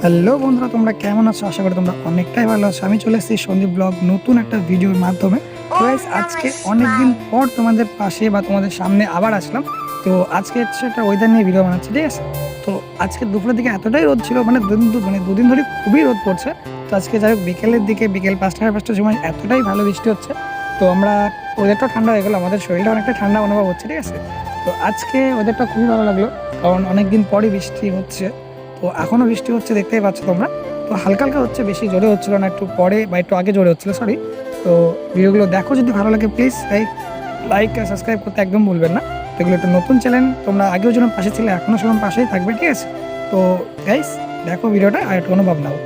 Hello বন্ধুরা, তোমরা কেমন আছো? আশা করি তোমরা অনেকটাই ভালো আছো। আমি চলে এসেছি সন্দীপ ব্লগ নতুন একটা ভিডিওর মাধ্যমে। তো গাইস, আজকে অনেকদিন পর তোমাদের পাশে বা তোমাদের সামনে আবার আসলাম। তো আজকে হচ্ছে একটা ওয়েদার নিয়ে ভিডিও বানাচ্ছি, ঠিক আছে? তো আজকে দুপুরের দিকে এতটাই রোদ ছিল, মানে দুদিন ধরে খুবই রোদ পড়ছে। তো আজকে যাই হোক বিকেলের দিকে, বিকেল 5টা 5:30টার সময় এতটাই ভালো বৃষ্টি হচ্ছে। তো আমরা ওয়েদারটা ঠান্ডা হয়ে গেলো, আমাদের শরীরটা অনেকটা ঠান্ডা অনুভব হচ্ছে, ঠিক আছে? তো আজকে ওয়েদারটা খুবই ভালো লাগলো, কারণ অনেকদিন পরই বৃষ্টি হচ্ছে। তো এখনও বৃষ্টি হচ্ছে, দেখতেই পাচ্ছ তোমরা। তো হালকা হালকা হচ্ছে, বেশি জোরে হচ্ছিল না, একটু পরে বা একটু আগে জোরে হচ্ছিল, সরি। তো ভিডিওগুলো দেখো, যদি ভালো লাগে প্লিজ লাইক আর সাবস্ক্রাইব করতে একদম ভুলবেন না। তো এগুলো একটা নতুন চ্যানেল, তোমরা আগেও যেরকম পাশে ছিলে এখনও সেরকম পাশেই থাকবে, ঠিক আছে? তো গাইস, দেখো ভিডিওটা আর একটু অনুভব নাও।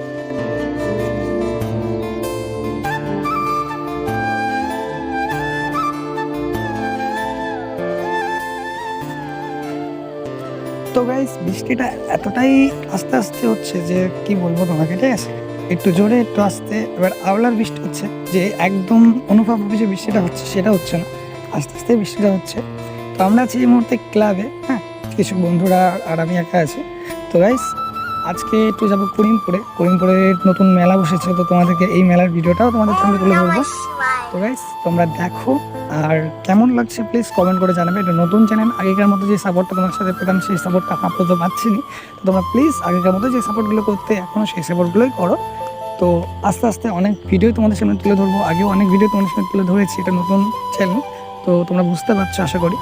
তো গাইস, বৃষ্টিটা এতটাই আস্তে আস্তে হচ্ছে যে কি বলবো তোমাকে, ঠিক আছে? একটু জোরে একটু আস্তে, এবার আওলার বৃষ্টি হচ্ছে, যে একদম অনুভব হবে যে বৃষ্টিটা হচ্ছে সেটা হচ্ছে না, আস্তে আস্তে বৃষ্টিটা হচ্ছে। তো আমরা আছি এই মুহূর্তে ক্লাবে, হ্যাঁ, কিছু বন্ধুরা আর আমি একা আছি। তো গাইস, আজকে একটু যাবো করিমপুরে নতুন মেলা বসেছে, তো তোমাদেরকে এই মেলার ভিডিওটাও তোমাদের সঙ্গে তুলে ধরবো। তো গাইস, তোমরা দেখো, আর কেমন লাগছে প্লিজ কমেন্ট করে জানাবে। এটা নতুন চ্যানেল, আগেকার মতো যে সাপোর্টটা তোমার সাথে পেতাম সেই সাপোর্টটা আপাতত পাচ্ছি না। তো তোমরা প্লিজ আগেকার মতো যে সাপোর্টগুলো করতে এখনও সেই সাপোর্টগুলোই করো। তো আস্তে আস্তে অনেক ভিডিও তোমাদের সামনে তুলে ধরবো, আগেও অনেক ভিডিও তোমাদের সামনে তুলে ধরেছি, এটা নতুন চ্যানেল। তো তোমরা বুঝতে পারছো আশা করি।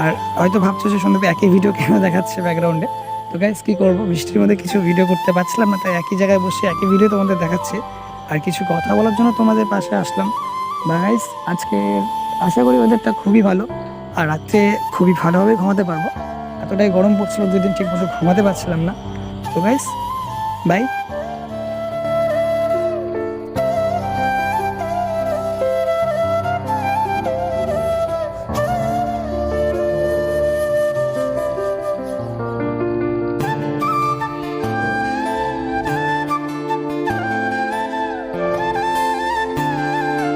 আর হয়তো ভাবছো যে সন্ধ্যাতে একই ভিডিও কেন দেখাচ্ছে ব্যাকগ্রাউন্ডে। তো গাইস, কী করবো, বৃষ্টির মধ্যে কিছু ভিডিও করতে পারছিলাম না, তাই একই জায়গায় বসে একই ভিডিও তোমাদের দেখাচ্ছে। আর কিছু কথা বলার জন্য তোমাদের পাশে আসলাম। গাইস, আজকে আশা করি ওয়েদারটা খুবই ভালো, আর রাত্রে খুবই ভালোভাবে ঘুমাতে পারবো। এতটাই গরম পড়ছিল, 2 দিন ঠিক মতো ঘুমাতে পারছিলাম না। তো গাইস, বাই।